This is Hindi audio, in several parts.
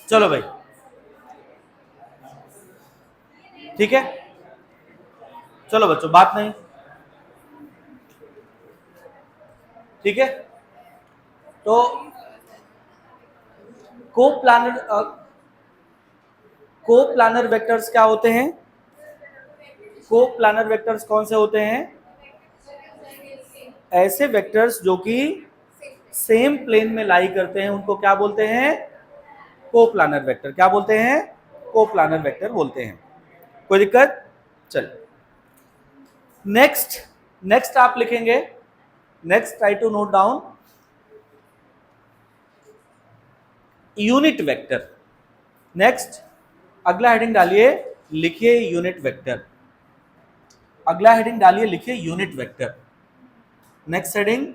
चलो भाई, ठीक है, चलो बच्चों, बात नहीं, ठीक है। तो को प्लानर वेक्टर्स क्या होते हैं? को प्लानर वेक्टर्स कौन से होते हैं? ऐसे वेक्टर्स जो कि सेम प्लेन में लाई करते हैं उनको क्या बोलते हैं? को प्लानर वेक्टर। क्या बोलते हैं? को प्लानर वेक्टर बोलते हैं। कोई दिक्कत? चल, नेक्स्ट नेक्स्ट आप लिखेंगे, next try to note down unit vector. Next अगला हेडिंग डालिए, लिखिए यूनिट वेक्टर। अगला हेडिंग डालिए, लिखिए unit vector. Next heading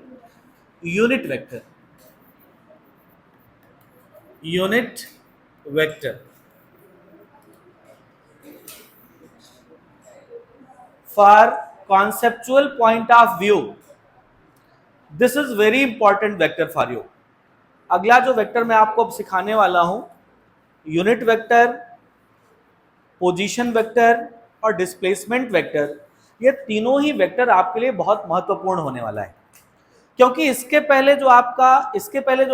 unit vector. Unit vector for conceptual point of view, this is very important vector for you. अगला जो वेक्टर मैं आपको अब सिखाने वाला हूं, यूनिट वेक्टर, पोजीशन वेक्टर और डिस्प्लेसमेंट वेक्टर, ये तीनों ही वेक्टर आपके लिए बहुत महत्वपूर्ण होने वाला है। क्योंकि इसके पहले जो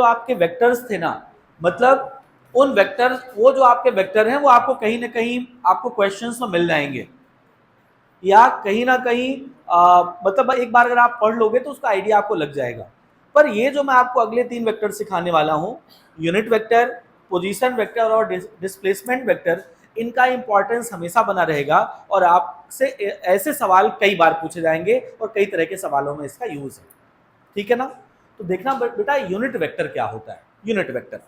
आपके वेक्टर्स थे ना, मतलब उन वेक्टर्स, वो जो आपके वेक्टर हैं वो आपको कहीं ना कहीं आपको क्वेश्चंस में मिल जाएंगे, या कहीं ना कहीं मतलब एक बार अगर आप पढ़ लोगे तो उसका आइडिया आपको लग जाएगा। पर ये जो मैं आपको अगले 3 वेक्टर सिखाने वाला हूं, यूनिट वेक्टर, पोजीशन वेक्टर और डिस्प्लेसमेंट वेक्टर, इनका इंपॉर्टेंस हमेशा बना रहेगा और आपसे ऐसे सवाल कई बार पूछे जाएंगे और कई तरह के सवालों में इसका यूज है। ठीक है ना? तो देखना बेटा, यूनिट वेक्टर क्या होता है। यूनिट वेक्टर,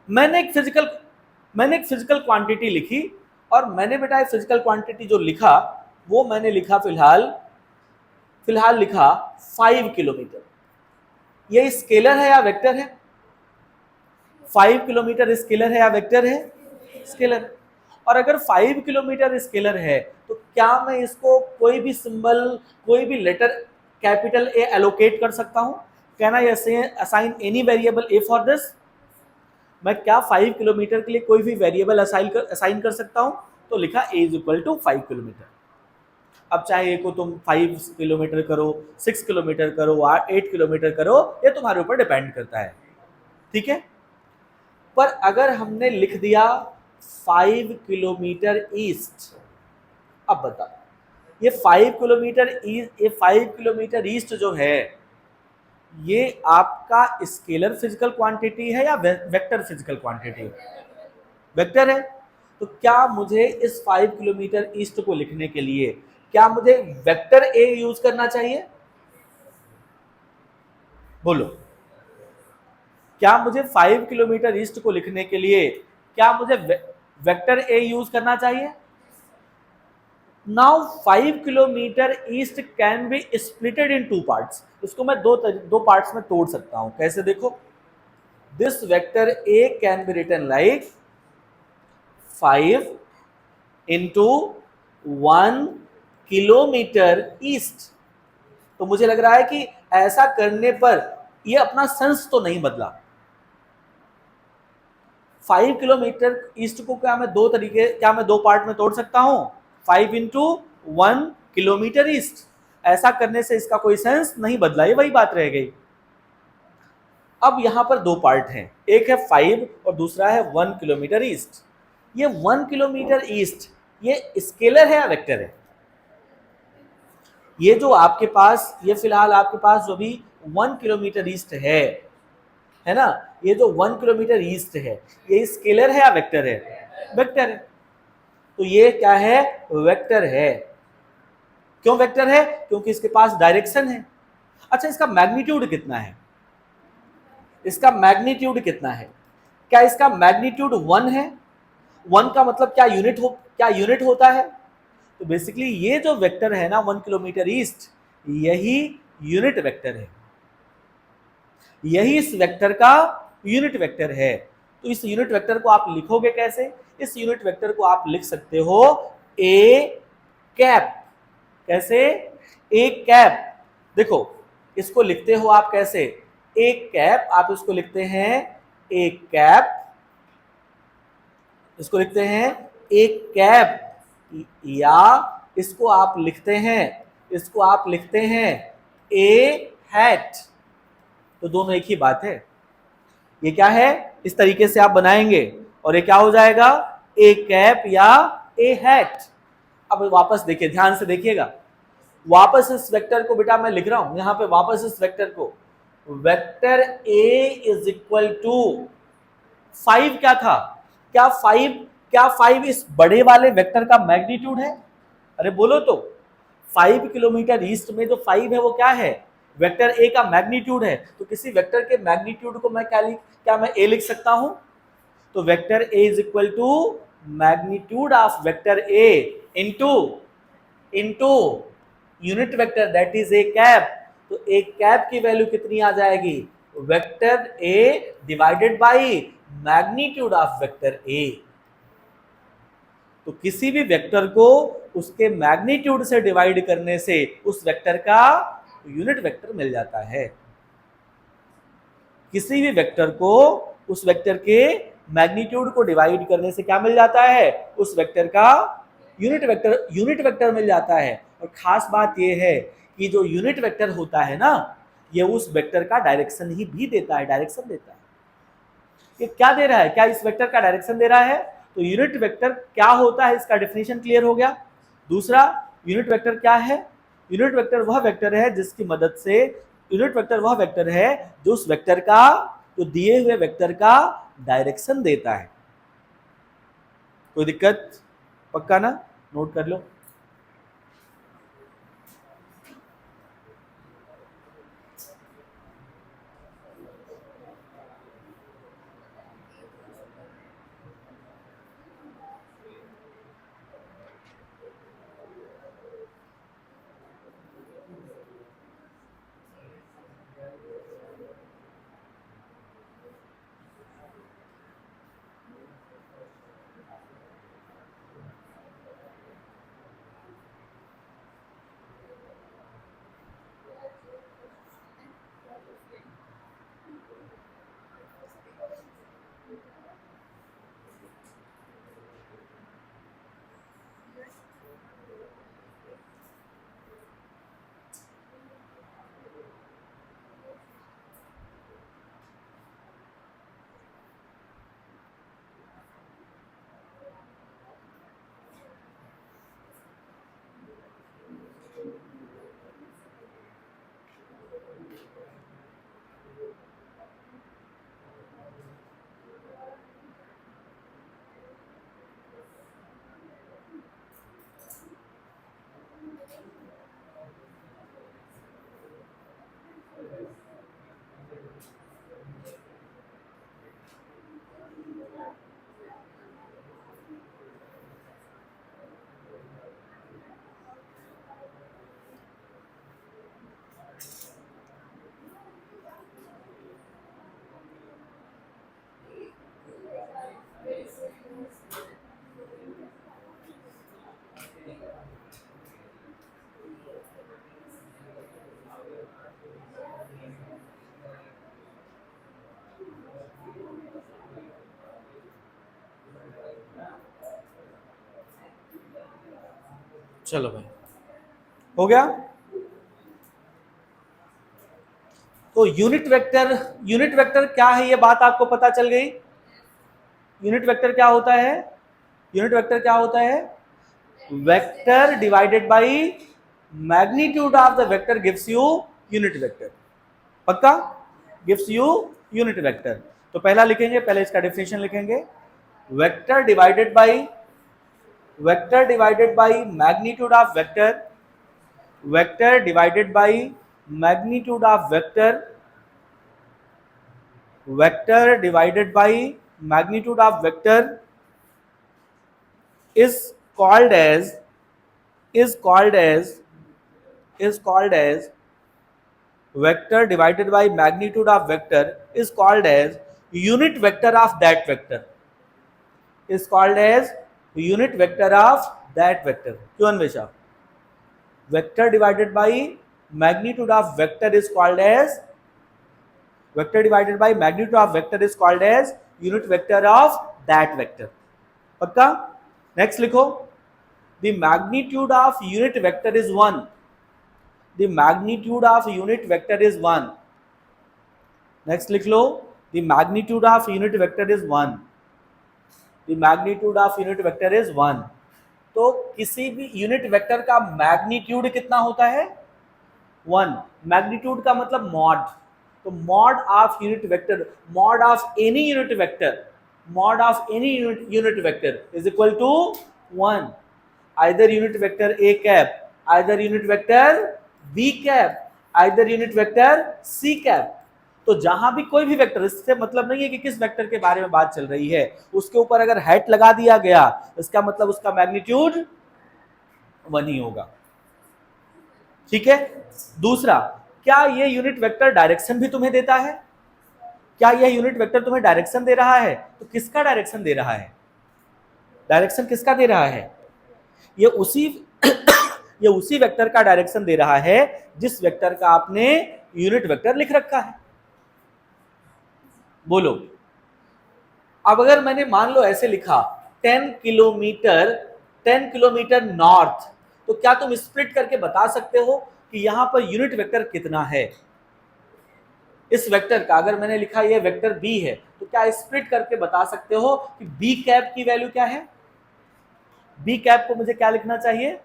मैंने एक फिजिकल क्वांटिटी लिखी, और मैंने बेटा एक फिजिकल क्वांटिटी जो लिखा वो मैंने लिखा फिलहाल लिखा 5 किलोमीटर। ये स्केलर है या वेक्टर है? 5 किलोमीटर स्केलर है या वेक्टर है? स्केलर। और अगर 5 किलोमीटर स्केलर है तो क्या मैं इसको कोई भी सिंबल, कोई भी लेटर कैपिटल ए एलोकेट कर सकता हूं? Can I assign any variable A for this? मैं क्या 5 किलोमीटर के लिए कोई भी वेरिएबल असाइन कर सकता हूं? तो लिखा a is equal to 5 kilometre. अब चाहे ए को तुम 5 किलोमीटर करो, 6 किलोमीटर करो, 8 किलोमीटर करो, ये तुम्हारे ऊपर डिपेंड करता है। ठीक है? पर अगर हमने लिख दिया 5 किलोमीटर ईस्ट, अब बता, ये 5 किलोमीटर ईस्ट जो है, ये आपका स्केलर फिजिकल क्वांटिटी है या वेक्टर फिजिकल क्वांटिटी है? वेक्टर है। तो क्या मुझे इस 5 किलोमीटर ईस्ट को लिखने के लिए क्या मुझे वेक्टर ए यूज करना चाहिए? बोलो, क्या मुझे 5 किलोमीटर ईस्ट को लिखने के लिए क्या मुझे वेक्टर ए यूज करना चाहिए? Now 5 kilometre east can be splitted in 2 parts. इसको मैं दो पार्ट्स में तोड़ सकता हूं। कैसे? देखो, this vector a can be written like 5 into 1 kilometre east. तो मुझे लग रहा है कि ऐसा करने पर ये अपना सेंस तो नहीं बदला। 5 किलोमीटर ईस्ट को क्या मैं दो पार्ट में तोड़ सकता हूं? 5 इंटू 1 किलोमीटर ईस्ट। ऐसा करने से इसका कोई सेंस नहीं बदला, ये वही बात रह गई। अब यहां पर 2 पार्ट हैं, एक है 5 और दूसरा है 1 किलोमीटर ईस्ट। ये 1 किलोमीटर ईस्ट ये स्केलर है या वेक्टर है? ये जो आपके पास, ये फिलहाल आपके पास जो भी 1 किलोमीटर ईस्ट है ना, ये जो 1 किलोमीटर ईस्ट है, ये स्केलर है या वेक्टर है? वेक्टर है। तो ये क्या है? वेक्टर है। क्यों वेक्टर है? क्योंकि इसके पास डायरेक्शन है। अच्छा, इसका मैग्नीट्यूड कितना है? इसका मैग्नीट्यूड कितना है? क्या इसका मैग्नीट्यूड 1 है? 1 का मतलब क्या यूनिट होता है? तो बेसिकली ये जो वेक्टर है ना 1 किलोमीटर ईस्ट, यही यूनिट वेक्टर है, यही इस वेक्टर का यूनिट वेक्टर है। तो इस यूनिट वेक्टर को आप लिखोगे कैसे? इस यूनिट वेक्टर को आप लिख सकते हो ए कैप। कैसे? A cap. देखो, इसको लिखते हो आप कैसे? ए कैप, आप इसको लिखते हैं ए कैप, इसको लिखते हैं ए कैप, या इसको आप लिखते हैं, इसको आप लिखते हैं ए हैट। तो दोनों एक ही बात है। ये क्या है, इस तरीके से आप बनाएंगे और ये क्या हो जाएगा, ए कैप या ए हैट। अब वापस देखिए, ध्यान से देखिएगा, वापस इस वेक्टर को बेटा मैं लिख रहा हूं यहां पे, वापस इस वेक्टर को, vector a is equal to 5 क्या था, क्या 5 इस बड़े वाले वेक्टर का मैग्नीट्यूड है? अरे बोलो तो, 5 किलोमीटर ईस्ट में जो 5 है वो क्या है, वेक्टर ए का मैग्नीट्यूड है। तो किसी वेक्टर के मैग्नीट्यूड को मैं क्या मैं ए लिख सकता हूं? तो vector a is equal to magnitude of vector a into unit vector that is a cap. तो ए कैप की वैल्यू कितनी आ जाएगी, vector a divided by magnitude of vector a. तो किसी भी वेक्टर को उसके मैग्नीट्यूड से डिवाइड करने से उस वेक्टर का यूनिट वेक्टर मिल जाता है। किसी भी वेक्टर को उस वेक्टर के मैग्नीट्यूड को डिवाइड करने से क्या मिल जाता है, उस वेक्टर का यूनिट वेक्टर मिल जाता है। और खास बात यह है कि जो यूनिट वेक्टर होता है ना, ये उस वेक्टर का डायरेक्शन ही भी देता है, डायरेक्शन देता है। ये क्या दे रहा है, क्या इस वेक्टर का डायरेक्शन दे रहा है? तो यूनिट वेक्टर क्या होता है, इसका डेफिनेशन क्लियर हो गया। दूसरा, यूनिट वेक्टर क्या है? यूनिट वेक्टर वह वेक्टर है जिसकी मदद से, यूनिट वेक्टर वह वेक्टर है जो उस वेक्टर का, जो दिए हुए वेक्टर का डायरेक्शन देता है। कोई दिक्कत? पक्का ना? नोट कर लो। चलो भाई, हो गया। तो यूनिट वेक्टर क्या है, ये बात आपको पता चल गई। यूनिट वेक्टर क्या होता है? यूनिट वेक्टर क्या होता है? Vector divided by magnitude of the vector gives you unit vector. पक्का? Gives you unit vector. तो पहला लिखेंगे, पहले इसका डेफिनेशन लिखेंगे, vector divided by magnitude of vector, vector divided by magnitude of vector, vector divided by magnitude of vector is called as vector divided by magnitude of vector is called as unit vector of that vector, is called as unit vector of that vector। क्यों Anvesha? vector divided by magnitude of vector is called as vector divided by magnitude of vector is called as unit vector of that vector. पक्का? नेक्स्ट लिखो, the magnitude of unit vector is 1। The magnitude of unit vector is 1। Next लिख लो, the magnitude of unit vector is 1। The magnitude of unit vector is 1। तो किसी भी यूनिट वेक्टर का मैग्नीट्यूड कितना होता है? 1। मैग्नीट्यूड का मतलब मॉड। तो mod of unit vector, mod of any unit vector, mod of any unit vector is equal to 1। Either unit vector a cap, either unit vector b cap, either unit vector c cap. तो जहां भी कोई भी वेक्टर, इससे मतलब नहीं है कि किस वेक्टर के बारे में बात चल रही है, उसके ऊपर अगर हैट लगा दिया गया इसका मतलब उसका मैग्नीट्यूड 1 ही होगा। ठीक है। दूसरा, क्या ये यूनिट वेक्टर डायरेक्शन भी तुम्हें देता है? क्या यह यूनिट वेक्टर तुम्हें डायरेक्शन दे रहा है? तो किसका डायरेक्शन दे रहा है? डायरेक्शन किसका दे रहा है? ये उसी वेक्टर का डायरेक्शन दे रहा है जिस वेक्टर का आपने यूनिट वेक्टर लिख रखा है। बोलो, अब अगर मैंने मान लो ऐसे लिखा 10 किलोमीटर नॉर्थ, तो क्या तुम स्प्लिट करके बता सकते हो कि यहां पर यूनिट वेक्टर कितना है? इस वेक्टर का अगर मैंने लिखा ये वेक्टर बी है, तो क्या स्प्लिट करके बता सकते हो कि बी कैप की वैल्यू क्या है? बी कैप को मुझे क्या लिखना चाहिए?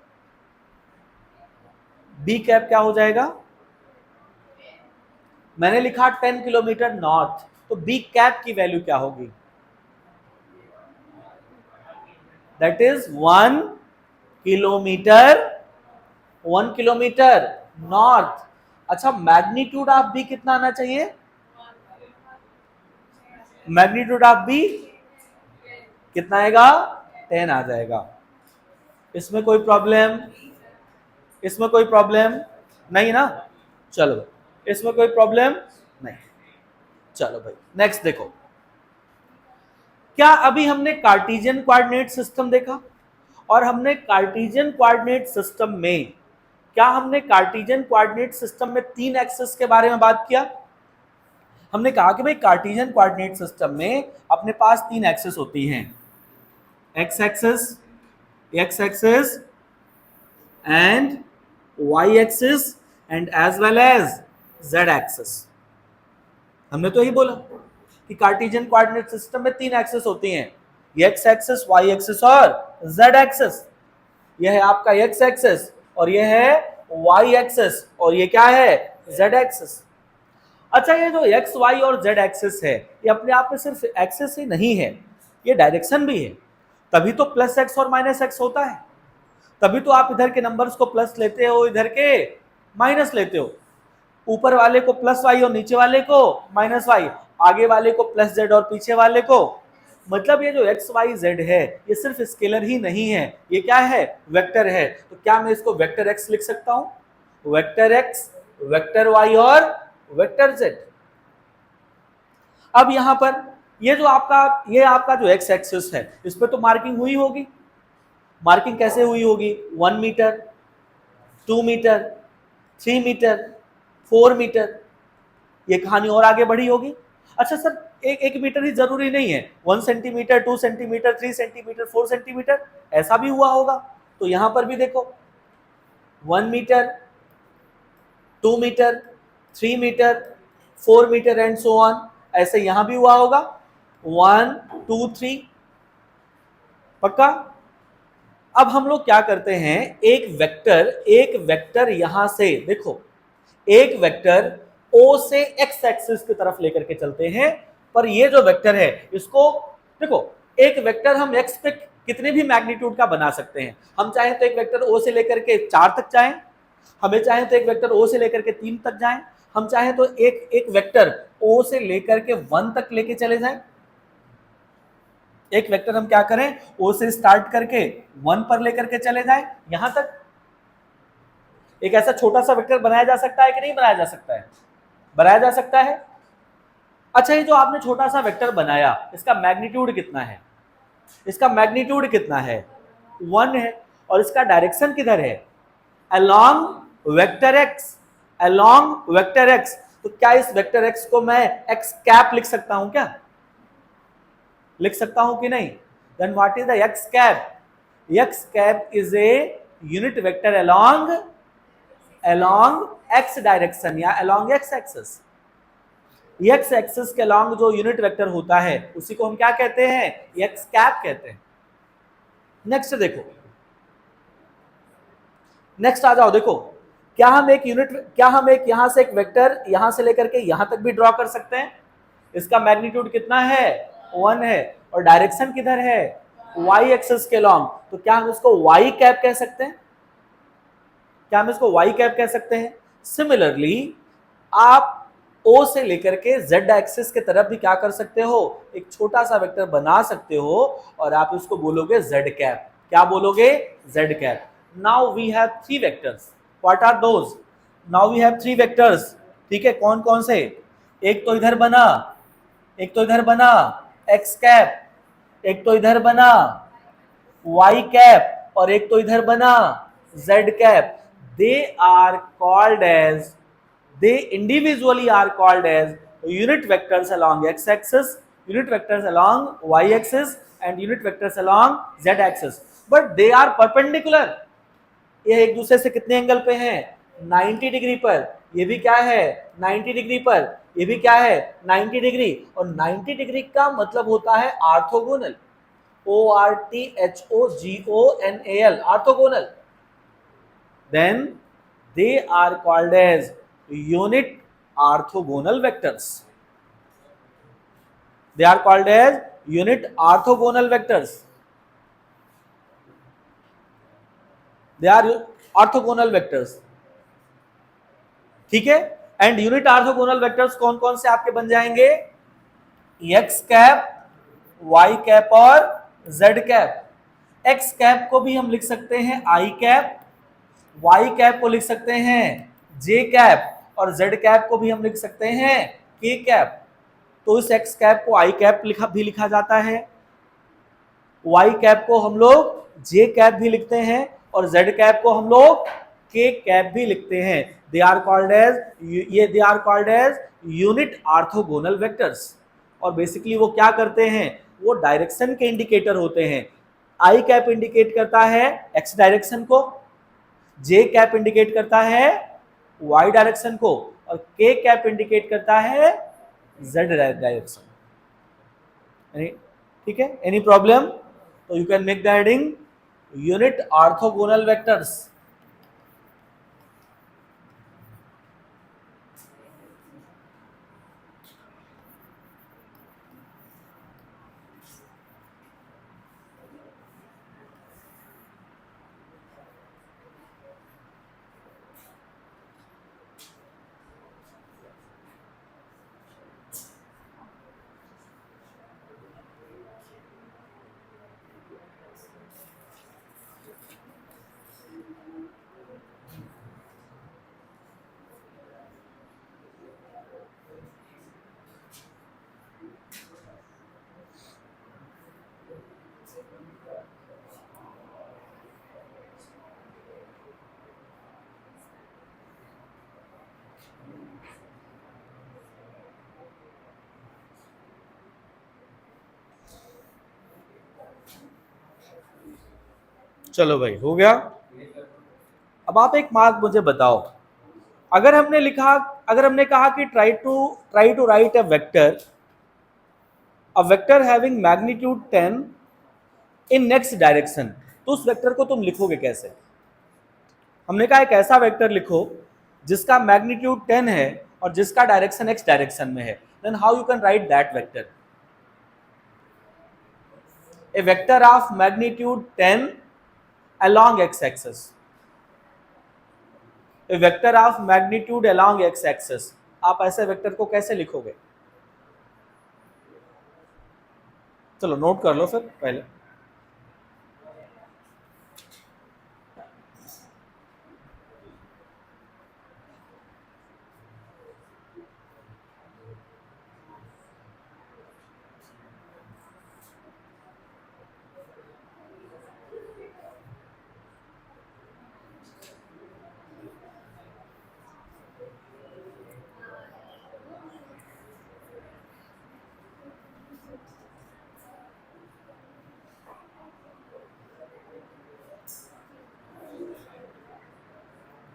बी कैप क्या हो जाएगा? मैंने लिखा 10 किलोमीटर नॉर्थ, तो बी कैप की वैल्यू क्या होगी? That is 1 kilometre north. अच्छा, मैग्नीट्यूड ऑफ बी कितना आना चाहिए? मैग्नीट्यूड ऑफ बी कितना आएगा? 10 आ जाएगा। इसमें कोई प्रॉब्लम? इसमें कोई प्रॉब्लम नहीं ना? चलो, इसमें कोई प्रॉब्लम नहीं। चलो भाई, नेक्स्ट देखो, क्या अभी हमने कार्टेशियन कोऑर्डिनेट सिस्टम देखा? और हमने कार्टेशियन कोऑर्डिनेट सिस्टम में, क्या हमने कार्टेशियन कोऑर्डिनेट सिस्टम में 3 एक्सिस के बारे में बात किया? हमने कहा कि भाई कार्टेशियन कोऑर्डिनेट सिस्टम में अपने पास 3 एक्सिस होती हैं, x axis and y axis and as well as z axis. हमने तो यही बोला कि कार्टेशियन कोऑर्डिनेट सिस्टम में 3 एक्सिस होती हैं, एक्स एक्सिस, वाई एक्सिस और जेड एक्सिस। यह है आपका एक्स एक्सिस और यह है वाई एक्सिस और ये क्या है? Z axis. अच्छा, ये जो एक्स वाई और जेड एक्सिस है, ये अपने आप में सिर्फ एक्सिस ही नहीं है, ये डायरेक्शन भी है। तभी तो प्लस एक्स और माइनस एक्स होता है, तभी तो आप इधर के नंबर्स को प्लस लेते हो, इधर के माइनस लेते हो, ऊपर वाले को प्लस वाई और नीचे वाले को माइनस वाई, आगे वाले को प्लस जेड और पीछे वाले को। मतलब ये जो एक्स वाई जेड है ये सिर्फ स्केलर ही नहीं है, ये क्या है? वेक्टर है। तो क्या मैं इसको वेक्टर एक्स लिख सकता हूं? वेक्टर एक्स, वेक्टर वाई और वेक्टर जेड। अब यहां पर ये आपका जो एक्स एक्सिस है, इस पर तो मार्किंग हुई होगी। मार्किंग कैसे हुई होगी? 1 मीटर, 2 मीटर, 3 मीटर, 4 मीटर। ये कहानी और आगे बढ़ी होगी। अच्छा सर, एक मीटर ही जरूरी नहीं है, 1 सेंटीमीटर, 2 सेंटीमीटर, 3 सेंटीमीटर, 4 सेंटीमीटर, ऐसा भी हुआ होगा। तो यहां पर भी देखो 1 metre, 2 metre, 3 metre, 4 metre and so on, ऐसे यहां भी हुआ होगा 1, 2, 3। पक्का? अब हम लोग क्या करते हैं, एक वेक्टर यहां से देखो, एक वेक्टर O से x एक्सिस की तरफ लेकर के चलते हैं, पर ये जो वेक्टर है इसको देखो, एक वेक्टर हम x पे कितने भी मैग्नीट्यूड का बना सकते हैं। हम चाहें तो एक वेक्टर O से लेकर के 4 तक जाएं, हमें चाहें तो एक वेक्टर O से लेकर के 3 तक जाएं, हम चाहें तो एक वेक्टर O से लेकर के 1 तक लेके चले जाएं। एक वेक्टर हम क्या करें, O से स्टार्ट करके 1 पर लेकर के चले जाएं, यहां तक। एक ऐसा छोटा सा वेक्टर बनाया जा सकता है कि नहीं बनाया जा सकता है? बनाया जा सकता है। अच्छा, ये जो आपने छोटा सा वेक्टर बनाया, इसका मैग्नीट्यूड कितना है? इसका मैग्नीट्यूड कितना है? 1 है। और इसका डायरेक्शन किधर है? Along vector x, along vector x. तो क्या इस वेक्टर x को मैं x कैप लिख सकता हूं क्या? लिख सकता हूं कि नहीं? Then what is the x cap? x cap is a unit vector along x direction या along x axis. x axis के along जो यूनिट वेक्टर होता है उसी को हम क्या कहते हैं? x कैप कहते हैं। नेक्स्ट देखो, नेक्स्ट आ जाओ। देखो, क्या हम एक यहां से एक वेक्टर यहां से लेकर के यहां तक भी ड्रॉ कर सकते हैं? इसका मैग्नीट्यूड कितना है? 1 है, और डायरेक्शन किधर है? y एक्सिस के लॉन्ग। तो क्या हम इसको y कैप कह सकते हैं? क्या हम इसको y कैप कह सकते हैं? सिमिलरली आप O से लेकर के z एक्सिस के तरफ भी क्या कर सकते हो? एक छोटा सा वेक्टर बना सकते हो और आप इसको बोलोगे z कैप। क्या बोलोगे? z cap. Now we have 3 vectors. What are those? Now we have 3 vectors. ठीक है, कौन कौन से? एक तो इधर बना, एक तो इधर बना x कैप, एक तो इधर बना y कैप, और एक तो इधर बना z cap. They are called as, they individually are called as unit vectors along x-axis, unit vectors along y-axis, and unit vectors along z-axis. But they are perpendicular. ये एक दूसरे से कितने एंगल पे हैं? 90 डिग्री पर। ये भी क्या है? 90 डिग्री पर। ये भी क्या है? 90 डिग्री। और 90 डिग्री का मतलब होता है orthogonal. ORTHOGONAL, orthogonal. Then they are called as unit orthogonal vectors. They are called as unit orthogonal vectors. They are orthogonal vectors. ठीक है, एंड यूनिट ऑर्थोगोनल वेक्टर्स कौन कौन से आपके बन जाएंगे? x कैप, y कैप और z कैप। x कैप को भी हम लिख सकते हैं i कैप, y कैप को लिख सकते हैं j कैप, और z कैप को भी हम लिख सकते हैं k कैप। तो इस x कैप को i कैप भी लिखा जाता है, y कैप को हम लोग j कैप भी लिखते हैं, और z कैप को हम लोग k कैप भी लिखते हैं। They are called as unit orthogonal vectors. और बेसिकली वो क्या करते हैं? वो डायरेक्शन के इंडिकेटर होते हैं। i कैप इंडिकेट करता है x डायरेक्शन को, j कैप इंडिकेट करता है y डायरेक्शन को, और k कैप इंडिकेट करता है z डायरेक्शन। ठीक है, एनी प्रॉब्लम? तो you can make the heading unit orthogonal vectors. चलो भाई, हो गया। अब आप एक मार्क मुझे बताओ, अगर हमने कहा कि try to write a vector having magnitude 10 in next direction, तो उस वेक्टर को तुम लिखोगे कैसे? हमने कहा एक ऐसा वेक्टर लिखो जिसका मैग्नीट्यूड 10 है और जिसका डायरेक्शन x डायरेक्शन में है। Then how you can write that vector? A vector of magnitude 10 along x axis, a vector of magnitude along x axis। आप ऐसे वेक्टर को कैसे लिखोगे? चलो नोट कर लो फिर पहले।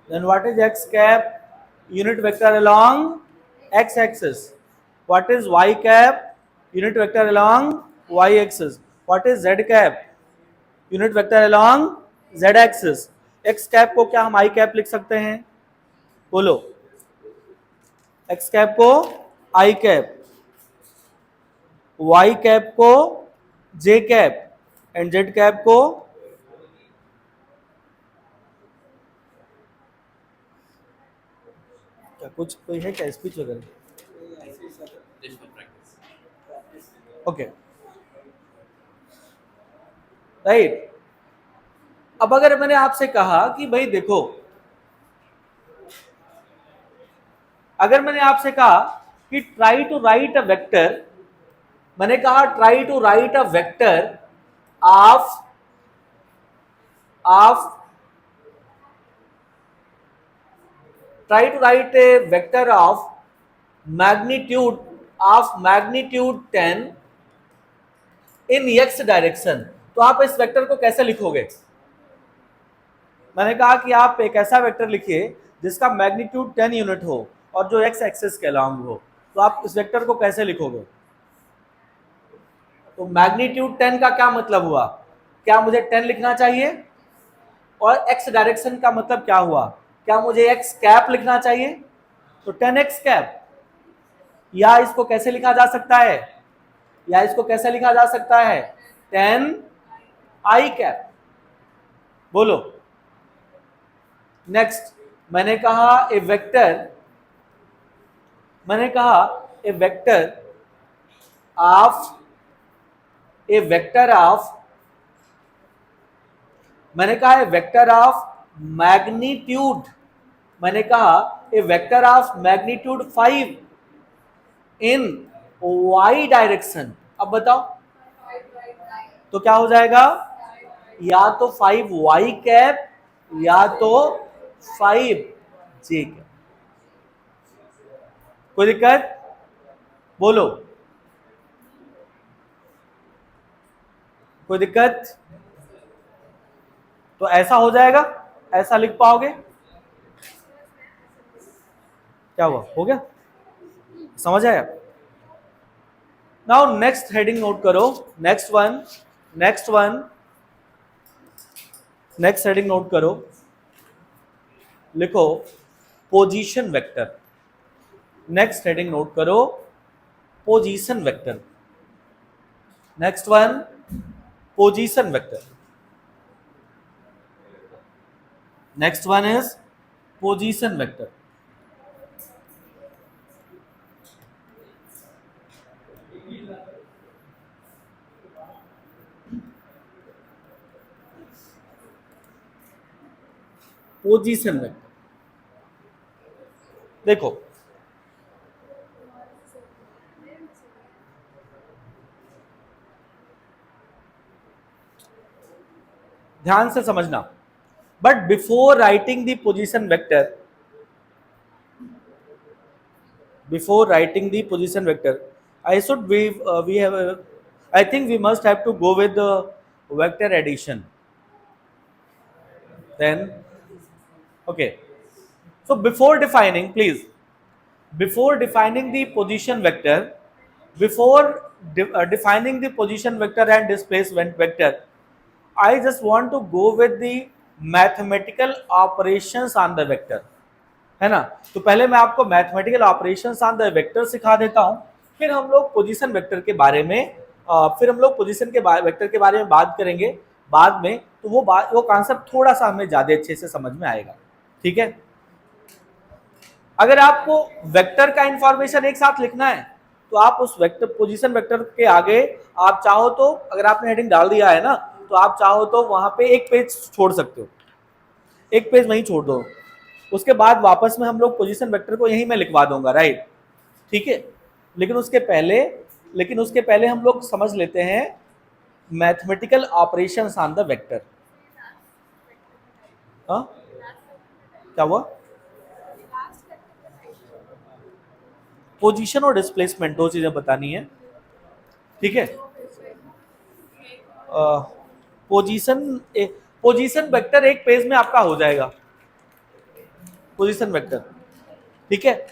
Then what is x cap? Unit vector along x axis. What is y cap? Unit vector along y axis. What is z cap? Unit vector along z axis. x cap को क्या हम i cap लिख सकते हैं? बोलो. x cap को i cap, y cap को j cap and z cap को क्या कुछ कोई है क्या स्पीच वगैरह? Okay right. अब अगर मैंने आपसे कहा कि भाई देखो, अगर मैंने आपसे कहा कि try to write a vector, मैंने कहा try to write a vector of try to write a vector of magnitude 10 in x direction, तो आप इस वेक्टर को कैसे लिखोगे? मैंने कहा कि आप एक ऐसा वेक्टर लिखिए जिसका मैग्नीट्यूड 10 यूनिट हो और जो x एक्सिस के अलॉन्ग हो, तो आप इस वेक्टर को कैसे लिखोगे? तो मैग्नीट्यूड 10 का क्या मतलब हुआ? क्या मुझे 10 लिखना चाहिए? और x डायरेक्शन का मतलब क्या हुआ? क्या मुझे x कैप लिखना चाहिए? तो 10x कैप. या इसको कैसे लिखा जा सकता है? 10 कैप. बोलो. नेक्स्ट मैंने कहा ए वेक्टर मैग्नीट्यूड 5 इन y डायरेक्शन. अब बताओ तो क्या हो जाएगा? या तो 5y कैप या तो 5j कैप. कोई दिक्कत? बोलो. कोई दिक्कत? तो ऐसा हो जाएगा, ऐसा लिख पाओगे? क्या हुआ? हो गया? समझ आया? नाउ नेक्स्ट हेडिंग नोट करो. नेक्स्ट हेडिंग नोट करो. लिखो position vector. Next heading note करो position vector. Next one position vector. Next one is position vector. Position vector देखो, ध्यान से समझना. But before writing the position vector, I think we must have to go with the vector addition. Then, okay. So before defining the position vector, defining the position vector and displacement vector, I just want to go with the mathematical operations on the vector, है ना. तो पहले मैं आपको mathematical operations on the vector सिखा देता हूं, फिर हम लोग पोजीशन वेक्टर के बारे में वेक्टर के बारे में बात करेंगे बाद में. तो वो कॉन्सेप्ट थोड़ा सा हमें ज्यादा अच्छे से समझ में आएगा. ठीक है. अगर आपको वेक्टर का इंफॉर्मेशन एक साथ लिखना है तो आप उस वेक्टर पोजीशन वेक्टर के आगे आप चाहो तो, अगर आपने हेडिंग डाल दिया है ना, तो आप चाहो तो वहां पे एक पेज छोड़ सकते हो, एक पेज वहीं छोड़ दो. उसके बाद वापस में हम लोग पोजीशन वेक्टर को यहीं मैं लिखवा दूंगा. राइट. ठीक है. लेकिन उसके पहले हम लोग समझ लेते हैं mathematical operations on the vector. क्या हुआ? पोजीशन और डिस्प्लेसमेंट दो चीजें बतानी है. ठीक है. पोजीशन वेक्टर एक पेज में आपका हो जाएगा. पोजीशन वेक्टर, ठीक है।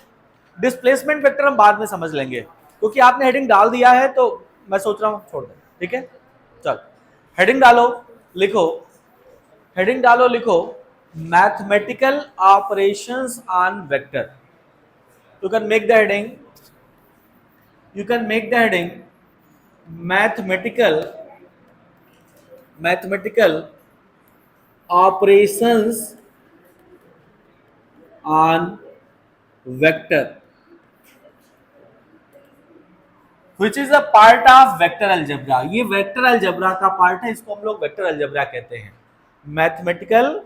डिस्प्लेसमेंट वेक्टर हम बाद में समझ लेंगे, क्योंकि आपने हेडिंग डाल दिया है तो मैं सोच रहा हूं छोड़ दें, ठीक है। चल हेडिंग डालो, लिखो, हेडिंग डालो, लिखो mathematical operations on vector. You can make the heading, you can make the heading mathematical operations on vector which is a part of vector algebra। ये वेक्टर अलजेब्रा का पार्ट है, इसको हम लोग वेक्टर अलजेब्रा कहते हैं, मैथमेटिकल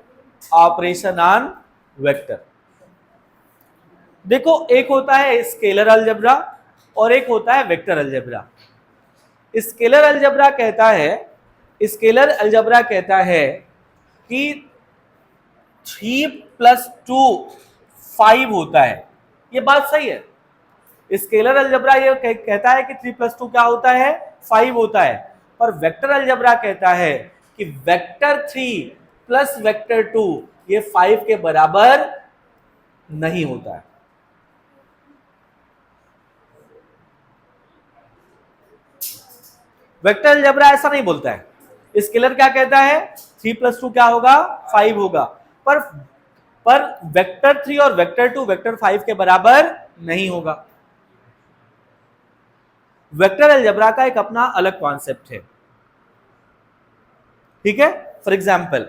ऑपरेशन ऑन वेक्टर। देखो एक होता है स्केलर अलजेब्रा और एक होता है वेक्टर अलजेब्रा। स्केलर अलजेब्रा कहता है, स्केलर अलजेब्रा कहता है कि 3 + 2 5 होता है, ये बात सही है। स्केलर अलजेब्रा ये कहता है कि 3 + 2 क्या होता है, 5 होता है। पर वेक्टर अलजेब्रा कहता है कि वेक्टर 3 + वेक्टर 2 ये 5 के बराबर नहीं होता है। वेक्टर अलजेब्रा ऐसा नहीं बोलता है। स्केलर क्या कहता है, 3 + 2 क्या होगा, 5 होगा। पर वेक्टर 3 और वेक्टर 2 वेक्टर 5 के बराबर नहीं होगा। वेक्टर अलजेब्रा का एक अपना अलग कॉन्सेप्ट है, ठीक है। फॉर एग्जाम्पल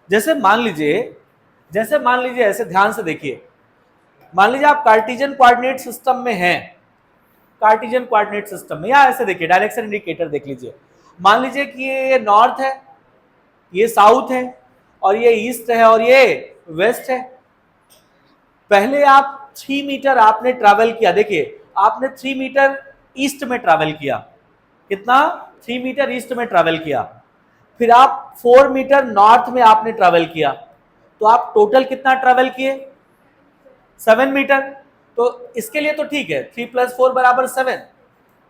जैसे मान लीजिए ऐसे ध्यान से देखिए, मान लीजिए आप कार्टेशियन कोऑर्डिनेट सिस्टम में हैं, कार्टेशियन कोऑर्डिनेट सिस्टम में, या ऐसे देखिए डायरेक्शन इंडिकेटर देख लीजिए। मान लीजिए कि ये नॉर्थ है, ये साउथ है, और ये ईस्ट है, और ये वेस्ट है। पहले आप 3 मीटर आपने ट्रैवल किया, देखिए आपने 3 मीटर ईस्ट में ट्रैवल किया, कितना, 3 मीटर ईस्ट में ट्रैवल किया। फिर आप 4 मीटर नॉर्थ में आपने ट्रैवल किया, तो आप टोटल कितना ट्रैवल किए, 7 मीटर। तो इसके लिए तो ठीक है, 3 + 4 = 7,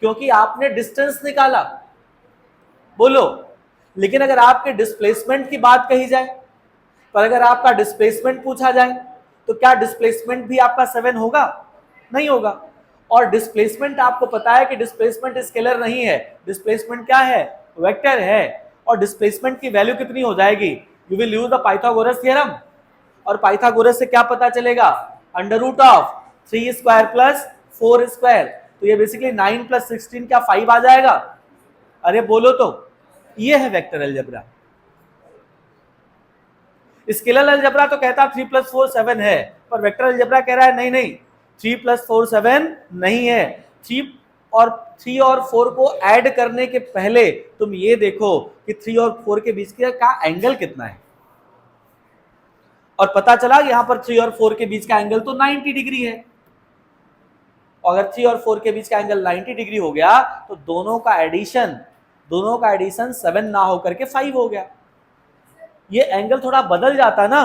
क्योंकि आपने डिस्टेंस निकाला, बोलो। लेकिन अगर आपके डिस्प्लेसमेंट की बात कही जाए, पर अगर आपका डिस्प्लेसमेंट पूछा जाए तो क्या डिस्प्लेसमेंट भी आपका 7 होगा, नहीं होगा। और डिस्प्लेसमेंट आपको पता है कि डिस्प्लेसमेंट स्केलर नहीं है, डिस्प्लेसमेंट क्या है, वेक्टर है। और डिस्प्लेसमेंट की वैल्यू कितनी हो जाएगी, you will use the Pythagoras theorem, और पाइथागोरस से क्या पता चलेगा, √3² + 4²। तो ये बेसिकली 9 + 16 क्या 5 आ जाएगा, अरे बोलो तो। ये है वेक्टर अलजेब्रा। स्केलर अलजेब्रा तो कहता 3 + 4 7 है, पर वेक्टर अलजेब्रा कह रहा है नहीं नहीं, 3 + 4 7 नहीं है। 3 और 4 को ऐड करने के पहले तुम ये देखो कि 3 और 4 के बीच का एंगल कितना है, और पता चला यहां पर 3 और 4 के बीच का एंगल तो 90 डिग्री है। अगर 3 और 4 के बीच का एंगल 90 डिग्री हो गया तो दोनों का एडिशन 7 ना होकर के 5 हो गया। ये एंगल थोड़ा बदल जाता ना,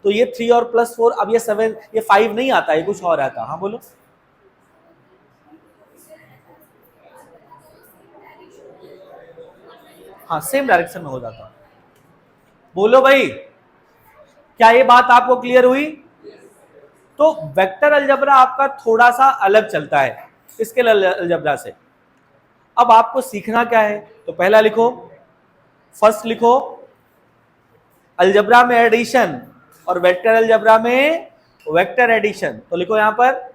तो ये 3 और +4, अब ये 7, ये 5 नहीं आता, ये कुछ और आता। हाँ बोलो, हाँ सेम डायरेक्शन में हो जाता। बोलो भाई, क्या ये बात आपको क्लियर हुई? तो वेक्टर अलजेब्रा आपका थोड़ा सा अलग चलता है स्केलर अलजेब्रा से। अब आपको सीखना क्या है, तो पहला लिखो, फर्स्ट लिखो अलजेब्रा में एडिशन और वेक्टर अलजेब्रा में वेक्टर एडिशन। तो लिखो यहां पर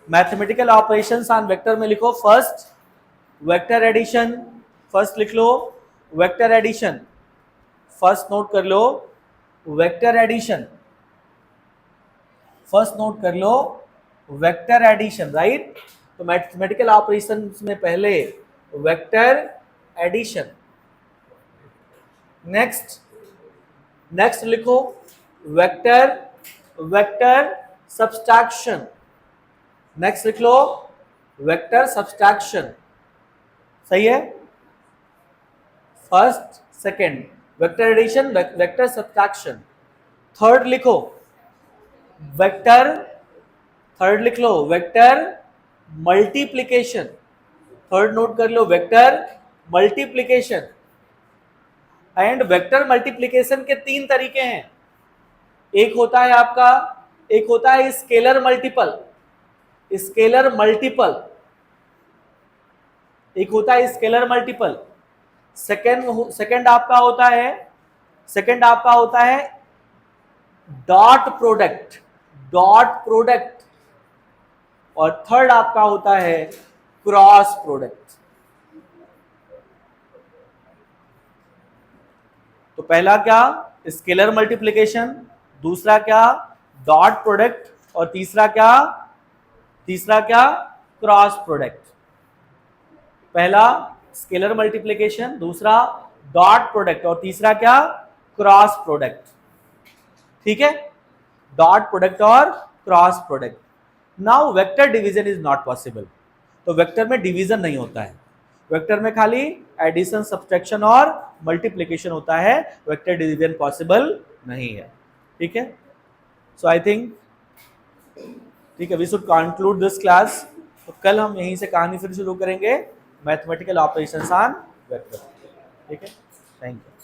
मैथमेटिकल ऑपरेशंस ऑन वेक्टर में लिखो फर्स्ट वेक्टर एडिशन, फर्स्ट लिख लो वेक्टर एडिशन, फर्स्ट नोट कर लो वेक्टर एडिशन, फर्स्ट नोट कर लो वेक्टर एडिशन, राइट। तो मैथमेटिकल ऑपरेशन में पहले वेक्टर एडिशन। नेक्स्ट लिखो वेक्टर सब्सट्रैक्शन। नेक्स्ट लिख लो वेक्टर सब्सट्रैक्शन, सही है। First second vector addition, vector subtraction. Third लिखो वेक्टर, थर्ड लिख लो वेक्टर मल्टीप्लिकेशन। थर्ड नोट कर लो vector multiplication. And vector multiplication के 3 तरीके हैं। एक होता है आपका, एक होता है स्केलर मल्टीपल, स्केलर मल्टीपल, एक होता है स्केलर मल्टीपल। सेकंड आपका होता है, सेकंड आपका होता है डॉट प्रोडक्ट, डॉट प्रोडक्ट। और थर्ड आपका होता है क्रॉस प्रोडक्ट। तो पहला क्या, स्केलर मल्टीप्लिकेशन, दूसरा क्या डॉट प्रोडक्ट, और तीसरा क्या, तीसरा क्या क्रॉस प्रोडक्ट। पहला स्केलर मल्टीप्लिकेशन, दूसरा डॉट प्रोडक्ट, और तीसरा क्या क्रॉस प्रोडक्ट। ठीक है, डॉट प्रोडक्ट और cross product. Now vector division is not possible, तो वेक्टर में डिवीजन नहीं होता है, वेक्टर में खाली एडिशन सब्सट्रैक्शन और मल्टीप्लिकेशन होता है, वेक्टर डिवीजन पॉसिबल नहीं है। ठीक है, सो आई थिंक, ठीक है, we should conclude this class. तो कल हम यहीं से कहानी फिर शुरू करेंगे, मैथमेटिकल ऑपरेशंस ऑन वेक्टर। ठीक है, थैंक यू।